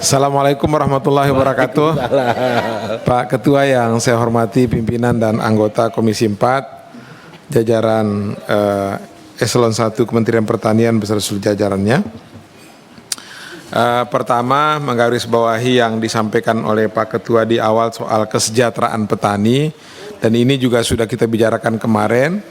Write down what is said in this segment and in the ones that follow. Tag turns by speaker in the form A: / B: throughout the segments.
A: Assalamualaikum warahmatullahi wabarakatuh. Pak Ketua yang saya hormati, pimpinan dan anggota Komisi 4, jajaran Eselon 1 Kementerian Pertanian beserta seluruh jajarannya. Pertama, menggarisbawahi yang disampaikan oleh Pak Ketua di awal soal kesejahteraan petani, dan ini juga sudah kita bicarakan kemarin.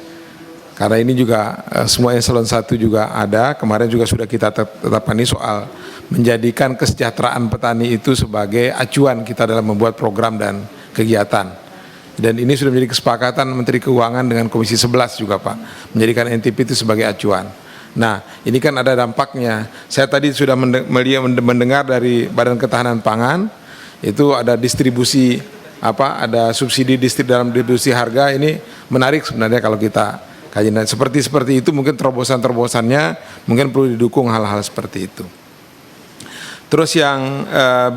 A: Karena ini juga semua eselon 1 juga ada, kemarin juga sudah kita tetapkan ini soal menjadikan kesejahteraan petani itu sebagai acuan kita dalam membuat program dan kegiatan. Dan ini sudah menjadi kesepakatan Menteri Keuangan dengan Komisi 11 juga Pak, menjadikan NTP itu sebagai acuan. Nah, ini kan ada dampaknya. Saya tadi sudah mendengar dari Badan Ketahanan Pangan, itu ada distribusi ada subsidi dalam distribusi harga. Ini menarik sebenarnya kalau kita kajian seperti itu, mungkin terobosan-terobosannya mungkin perlu didukung hal-hal seperti itu. Terus yang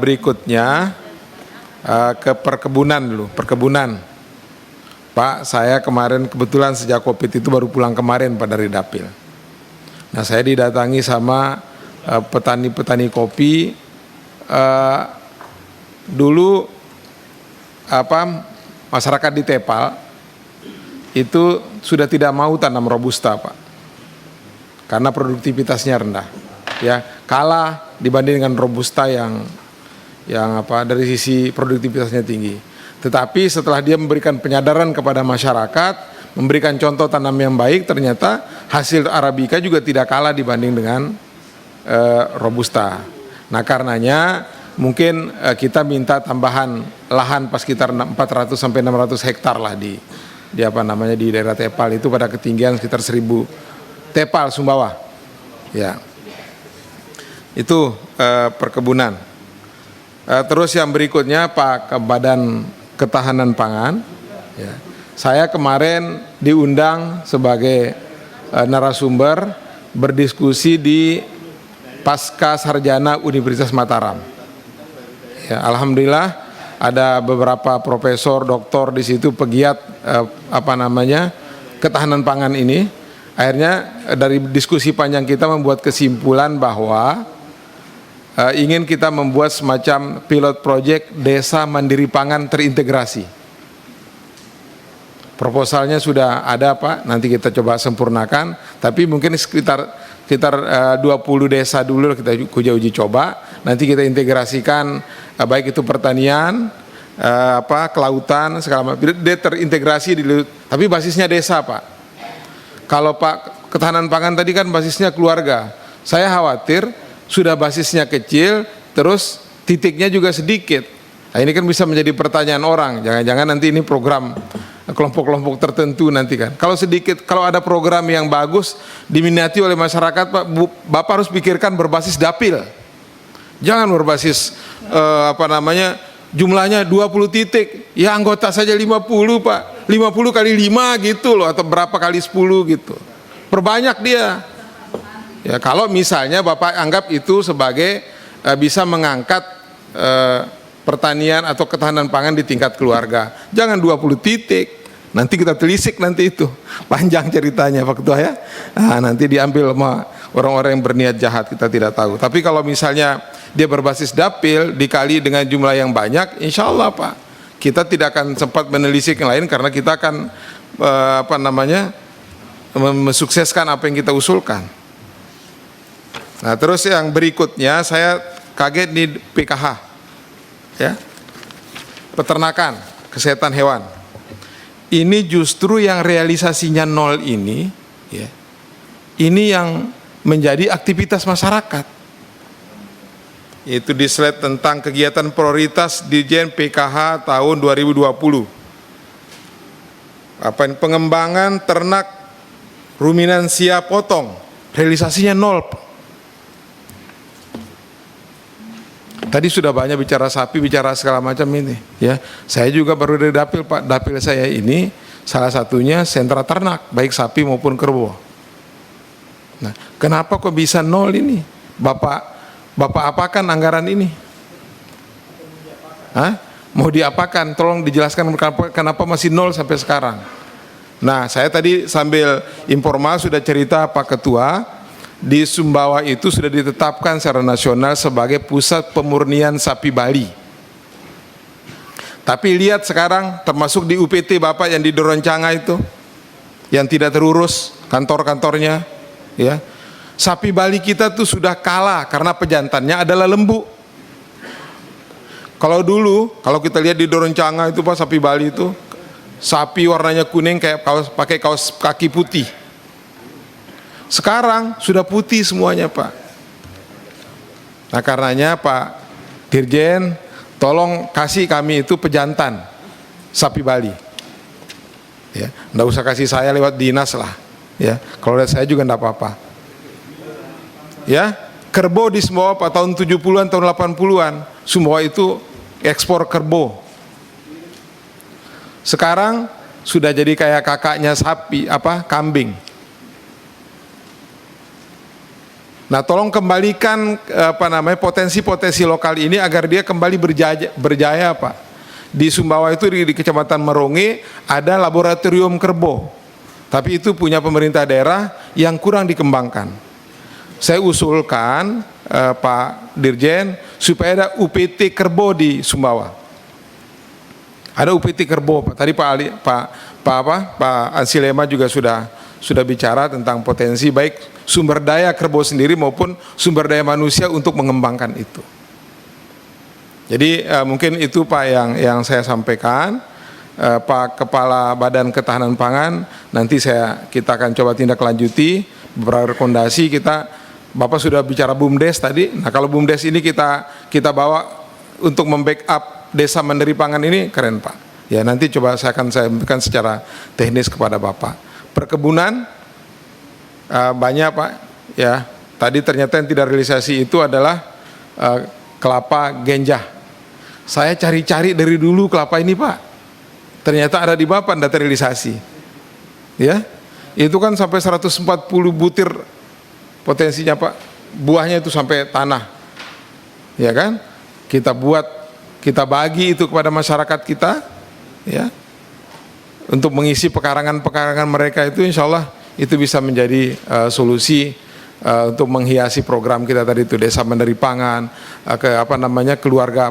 A: berikutnya ke perkebunan dulu, perkebunan. Pak, saya kemarin kebetulan sejak COVID itu baru pulang kemarin Pak dari Dapil. Nah, saya didatangi sama petani-petani kopi. Dulu masyarakat di Tepal itu sudah tidak mau tanam robusta Pak, karena produktivitasnya rendah, ya, kalah dibanding dengan robusta yang dari sisi produktivitasnya tinggi. Tetapi setelah dia memberikan penyadaran kepada masyarakat, memberikan contoh tanam yang baik, ternyata hasil Arabica juga tidak kalah dibanding dengan robusta. Nah, karenanya mungkin kita minta tambahan lahan pas sekitar 400 sampai 600 hektar lah di daerah Tepal itu pada ketinggian sekitar 1000 Tepal Sumbawa, ya. Itu perkebunan. Terus yang berikutnya Pak, ke Badan Ketahanan Pangan, ya. Saya kemarin diundang sebagai narasumber berdiskusi di Pasca Sarjana Universitas Mataram. Ya, alhamdulillah ada beberapa profesor, doktor di situ pegiat ketahanan pangan ini. Akhirnya dari diskusi panjang kita membuat kesimpulan bahwa ingin kita membuat semacam pilot project desa mandiri pangan terintegrasi. Proposalnya sudah ada Pak, nanti kita coba sempurnakan, tapi mungkin sekitar 20 desa dulu kita uji coba, nanti kita integrasikan baik itu pertanian, kelautan, segala macam, dia terintegrasi tapi basisnya desa Pak. Kalau Pak Ketahanan Pangan tadi kan basisnya keluarga, saya khawatir sudah basisnya kecil, terus titiknya juga sedikit. Nah, ini kan bisa menjadi pertanyaan orang, jangan-jangan nanti ini program kelompok-kelompok tertentu nanti kan. Kalau ada program yang bagus diminati oleh masyarakat Pak, Bapak harus pikirkan berbasis dapil. Jangan berbasis jumlahnya 20 titik, ya anggota saja 50 Pak, 50 kali 5 gitu loh, atau berapa kali 10 gitu, perbanyak dia. Ya, kalau misalnya Bapak anggap itu sebagai bisa mengangkat pertanian atau ketahanan pangan di tingkat keluarga, jangan 20 titik, nanti kita telisik nanti itu, panjang ceritanya Pak Ketua ya. Nah, nanti diambil sama orang-orang yang berniat jahat, kita tidak tahu. Tapi kalau misalnya dia berbasis dapil dikali dengan jumlah yang banyak, insya Allah Pak, kita tidak akan sempat menelisik yang lain karena kita akan mensukseskan apa yang kita usulkan. Nah, terus yang berikutnya saya kaget di PKH, ya, peternakan, kesehatan hewan. Ini justru yang realisasinya nol ini, ya, ini yang menjadi aktivitas masyarakat. Itu di slide tentang kegiatan prioritas Dirjen PKH tahun 2020. Pengembangan ternak ruminansia potong, realisasinya nol. Tadi sudah banyak bicara sapi, bicara segala macam ini, ya. Saya juga baru dari dapil Pak, dapil saya ini salah satunya sentra ternak, baik sapi maupun kerbau. Nah, kenapa kok bisa nol ini? Bapak apakan anggaran ini? Mau diapakan? Tolong dijelaskan kenapa masih nol sampai sekarang. Nah, saya tadi sambil informal sudah cerita Pak Ketua, di Sumbawa itu sudah ditetapkan secara nasional sebagai pusat pemurnian sapi Bali. Tapi lihat sekarang, termasuk di UPT Bapak yang di Doroncanga itu, yang tidak terurus kantor-kantornya, ya, sapi Bali kita tuh sudah kalah karena pejantannya adalah lembu. Kalau dulu, kalau kita lihat di Doroncanga itu Pak, sapi Bali itu, sapi warnanya kuning kayak pakai kaos kaki putih. Sekarang sudah putih semuanya Pak. Nah karenanya Pak Dirjen, tolong kasih kami itu pejantan sapi Bali. Ya, nggak usah kasih saya lewat dinas lah. Ya, kalau lihat saya juga nggak apa-apa. Ya, kerbau di Sumbawa Pak tahun 70-an, tahun 80-an, Sumbawa itu ekspor kerbau. Sekarang sudah jadi kayak kakaknya sapi, kambing. Nah, tolong kembalikan potensi-potensi lokal ini agar dia kembali berjaya Pak. Di Sumbawa itu di Kecamatan Meronge ada laboratorium kerbau. Tapi itu punya pemerintah daerah yang kurang dikembangkan. Saya usulkan Pak Dirjen supaya ada UPT kerbau di Sumbawa. Ada UPT kerbau, Pak. Tadi Pak Ansilema juga sudah bicara tentang potensi baik sumber daya kerbau sendiri maupun sumber daya manusia untuk mengembangkan itu. Jadi mungkin itu Pak yang saya sampaikan. Pak Kepala Badan Ketahanan Pangan, nanti kita akan coba tindak lanjuti beberapa rekomendasi. Bapak sudah bicara BUMDes tadi. Nah kalau BUMDes ini kita bawa untuk membackup Desa Mandiri Pangan ini, keren Pak. Ya nanti coba saya akan sampaikan secara teknis kepada Bapak. Perkebunan banyak Pak. Ya tadi ternyata yang tidak realisasi itu adalah kelapa genjah. Saya cari-cari dari dulu kelapa ini Pak. Ternyata ada di Bapak data realisasi. Ya, itu kan sampai 140 butir potensinya Pak. Buahnya itu sampai tanah. Ya kan? Kita bagi itu kepada masyarakat kita, ya, untuk mengisi pekarangan-pekarangan mereka itu, insya Allah itu bisa menjadi solusi untuk menghiasi program kita tadi itu Desa Mandiri Pangan, keluarga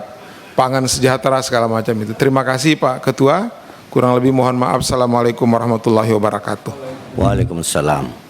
A: pangan sejahtera segala macam itu. Terima kasih Pak Ketua. Kurang lebih mohon maaf. Assalamualaikum warahmatullahi wabarakatuh.
B: Waalaikumsalam.